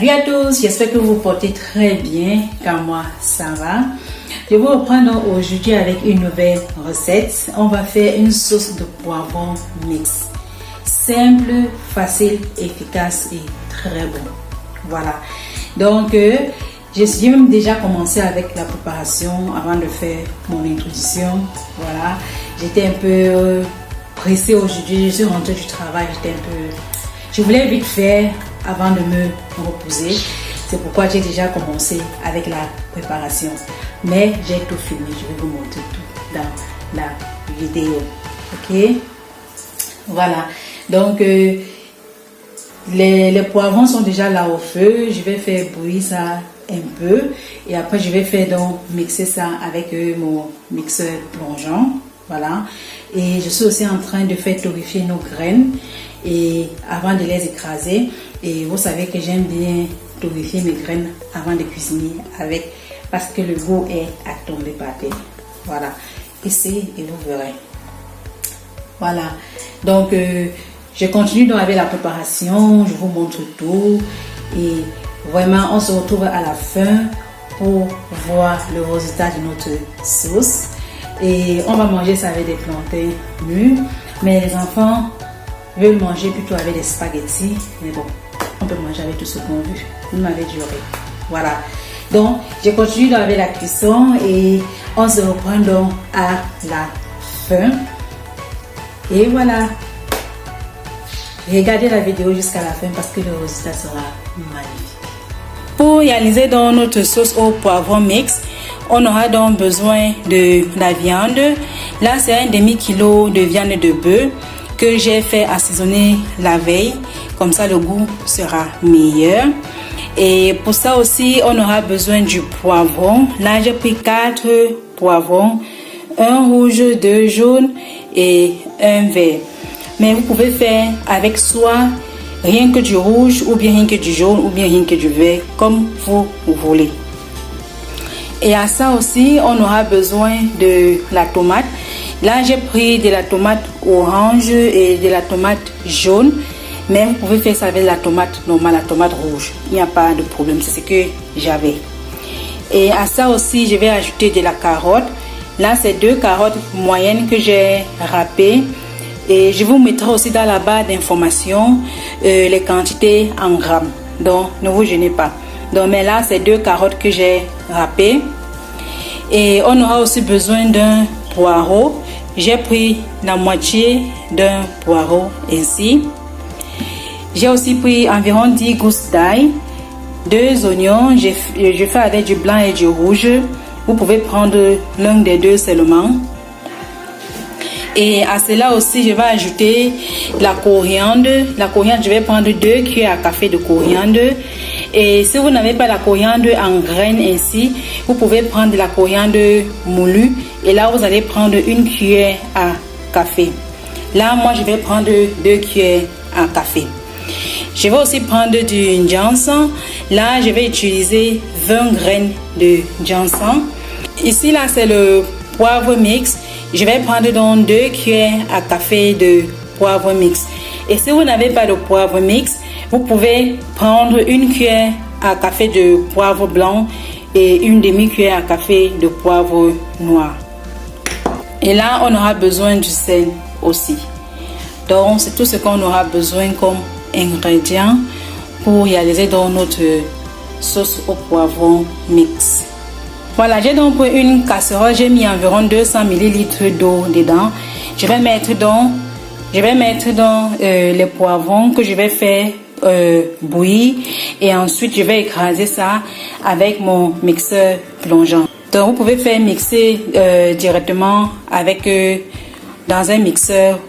Salut à tous, j'espère que vous vous portez très bien, car moi ça va. Je vous reprends donc aujourd'hui avec une nouvelle recette. On va faire une sauce de poivron mix. Simple, facile, efficace et très bon. Voilà. Donc, j'ai même déjà commencé avec la préparation avant de faire mon introduction. Voilà. J'étais un peu pressée aujourd'hui. Je suis rentrée du travail. Je voulais vite faire avant de me reposer. C'est pourquoi j'ai déjà commencé avec la préparation. Mais j'ai tout filmé. Je vais vous montrer tout dans la vidéo. Ok? Voilà. Donc, les poivrons sont déjà là au feu. Je vais faire bouillir ça un peu. Et après, je vais faire donc mixer ça avec mon mixeur plongeant. Voilà. Et je suis aussi en train de faire torréfier nos graines et avant de les écraser. Et vous savez que j'aime bien torréfier mes graines avant de cuisiner avec, parce que le goût est à tomber par terre. Voilà. Essayez et vous verrez. Voilà. Donc, je continue donc avec la préparation. Je vous montre tout. Et vraiment, on se retrouve à la fin pour voir le résultat de notre sauce. Et on va manger ça avec des plantains mûrs. Mais les enfants veulent manger plutôt avec des spaghettis. Mais bon, on peut manger avec tout ce qu'on veut. Nous avec du riz. Voilà. Donc, je continue donc avec la cuisson et on se reprend donc à la fin. Et voilà. Regardez la vidéo jusqu'à la fin parce que le résultat sera magnifique. Pour réaliser donc notre sauce au poivron mix, on aura donc besoin de la viande. Là, c'est un demi-kilo de viande de bœuf que j'ai fait assaisonner la veille. Comme ça, le goût sera meilleur. Et pour ça aussi, on aura besoin du poivron. Là, j'ai pris 4 poivrons, un rouge, 2 jaunes et un vert. Mais vous pouvez faire avec soit rien que du rouge, ou bien rien que du jaune, ou bien rien que du vert, comme vous voulez. Et à ça aussi, on aura besoin de la tomate. Là, j'ai pris de la tomate orange et de la tomate jaune. Mais vous pouvez faire ça avec la tomate normale, la tomate rouge. Il n'y a pas de problème, c'est ce que j'avais. Et à ça aussi, je vais ajouter de la carotte. Là, c'est 2 carottes moyennes que j'ai râpées. Et je vous mettrai aussi dans la barre d'informations les quantités en grammes. Donc, ne vous gênez pas. Donc, mais là, c'est 2 carottes que j'ai râpées. Et on aura aussi besoin d'un poireau. J'ai pris la moitié d'un poireau ainsi. J'ai aussi pris environ 10 gousses d'ail, 2 oignons. Je fais avec du blanc et du rouge. Vous pouvez prendre l'un des deux seulement. Et à cela aussi, je vais ajouter la coriandre. La coriandre, je vais prendre 2 cuillères à café de coriandre. Et si vous n'avez pas la coriandre en graines ainsi, vous pouvez prendre la coriandre moulue. Et là, vous allez prendre 1 cuillère à café. Là, moi, je vais prendre 2 cuillères à café. Je vais aussi prendre du ginseng. Là, je vais utiliser 20 graines de ginseng. Ici, là, c'est le poivre mix. Je vais prendre donc 2 cuillères à café de poivre mix. Et si vous n'avez pas de poivre mix, vous pouvez prendre 1 cuillère à café de poivre blanc et 1 demi-cuillère à café de poivre noir. Et là, on aura besoin du sel aussi. Donc, c'est tout ce qu'on aura besoin comme ingrédients pour réaliser donc notre sauce au poivron mix. Voilà, j'ai donc pris une casserole, j'ai mis environ 200 ml d'eau dedans. Je vais mettre donc les poivrons que je vais faire bouillir et ensuite je vais écraser ça avec mon mixeur plongeant. Donc vous pouvez faire mixer directement avec dans un mixeur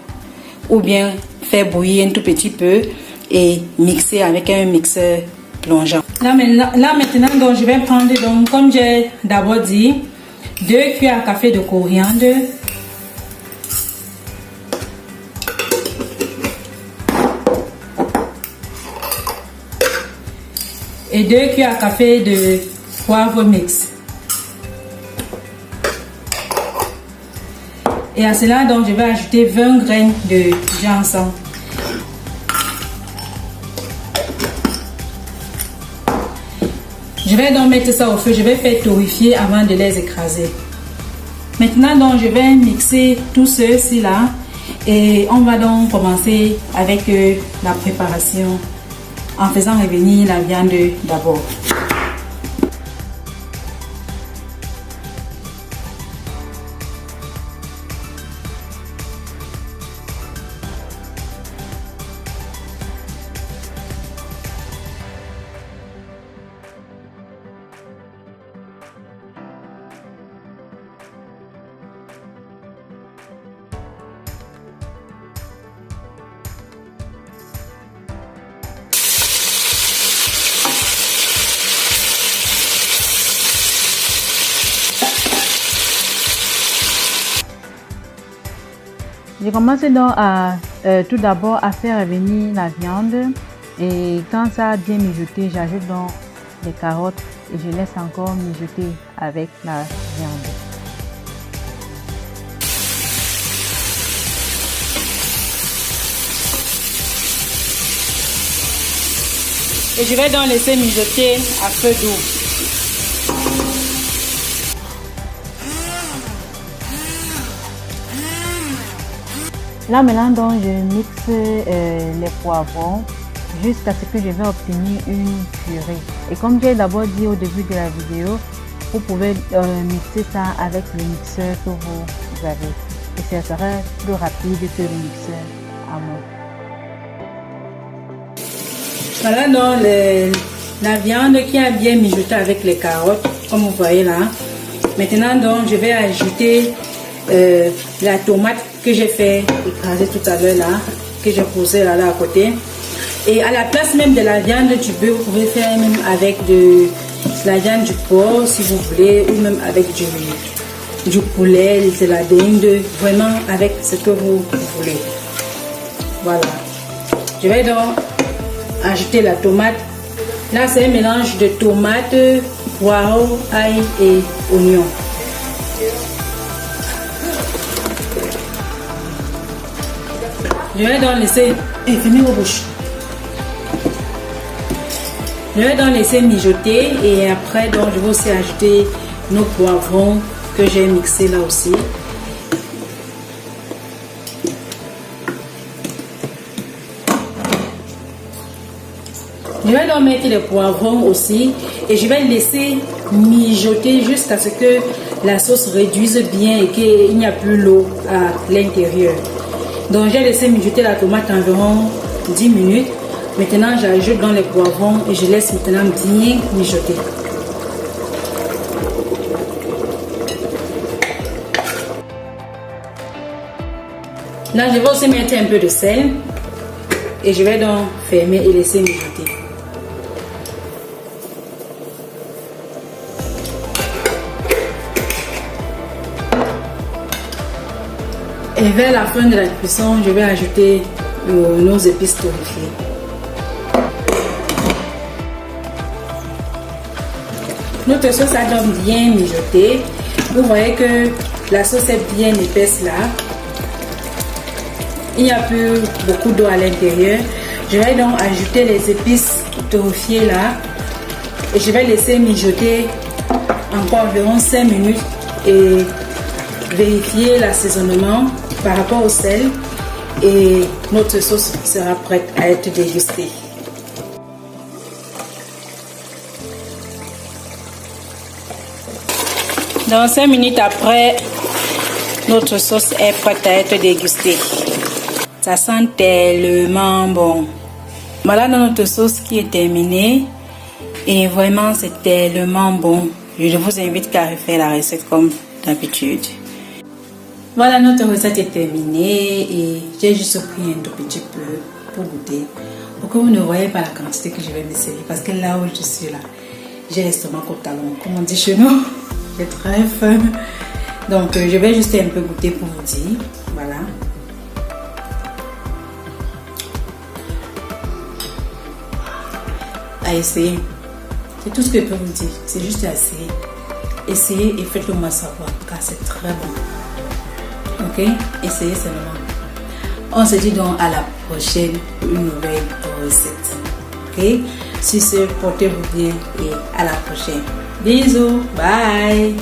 ou bien faire bouillir un tout petit peu et mixer avec un mixeur plongeant. Là maintenant donc, je vais prendre donc, comme j'ai d'abord dit, 2 cuillères à café de coriandre, et 2 cuillères à café de poivre mix. Et à cela donc je vais ajouter 20 graines de ginseng. Je vais donc mettre ça au feu. Je vais faire torréfier avant de les écraser. Maintenant, donc, je vais mixer tout ceci là. Et on va donc commencer avec la préparation en faisant revenir la viande d'abord. Je commence donc à tout d'abord à faire revenir la viande et quand ça a bien mijoté, j'ajoute donc les carottes et je laisse encore mijoter avec la viande. Et je vais donc laisser mijoter à feu doux. Là maintenant donc je mixe les poivrons jusqu'à ce que je vais obtenir une purée. Et comme j'ai d'abord dit au début de la vidéo, vous pouvez mixer ça avec le mixeur que vous avez. Et ça sera plus rapide que le mixeur à main. Voilà donc la viande qui a bien mijoté avec les carottes, comme vous voyez là. Maintenant donc je vais ajouter la tomate que j'ai fait écraser tout à l'heure là, que j'ai posé là à côté. Et à la place même de la viande du bœuf, vous pouvez faire même avec de la viande du porc si vous voulez, ou même avec du poulet, de la dinde, vraiment avec ce que vous voulez. Voilà. Je vais donc ajouter la tomate. Là c'est un mélange de tomates, poireaux, ail et oignons. Je vais donc laisser finir vos bouches. Je vais donc laisser mijoter et après donc je vais aussi ajouter nos poivrons que j'ai mixés là aussi. Je vais donc mettre les poivrons aussi et je vais laisser mijoter jusqu'à ce que la sauce réduise bien et qu'il n'y a plus l'eau à l'intérieur. Donc j'ai laissé mijoter la tomate environ 10 minutes. Maintenant j'ajoute dans les poivrons et je laisse maintenant bien mijoter. Là je vais aussi mettre un peu de sel et je vais donc fermer et laisser mijoter. Et vers la fin de la cuisson, je vais ajouter nos épices torréfiées. Notre sauce a donc bien mijoté. Vous voyez que la sauce est bien épaisse là. Il n'y a plus beaucoup d'eau à l'intérieur. Je vais donc ajouter les épices torréfiées là. Et je vais laisser mijoter encore environ 5 minutes et vérifier l'assaisonnement par rapport au sel et notre sauce sera prête à être dégustée. Dans 5 minutes après, notre sauce est prête à être dégustée. Ça sent tellement bon. Voilà notre sauce qui est terminée et vraiment c'est tellement bon. Je vous invite à refaire la recette comme d'habitude. Voilà, notre recette est terminée et j'ai juste pris un tout petit peu pour goûter. Pour que vous ne voyez pas la quantité que je vais me servir parce que là où je suis là, j'ai l'estomac au talon, comme on dit chez nous. J'ai très faim. Donc je vais juste un peu goûter pour vous dire. Voilà. À essayer. C'est tout ce que je peux vous dire. C'est juste à essayer. Essayez et faites-le moi savoir car c'est très bon. Ok, essayez seulement. On se dit donc à la prochaine pour une nouvelle recette. Ok, Sur ce, portez-vous bien et à la prochaine. Bisous, bye.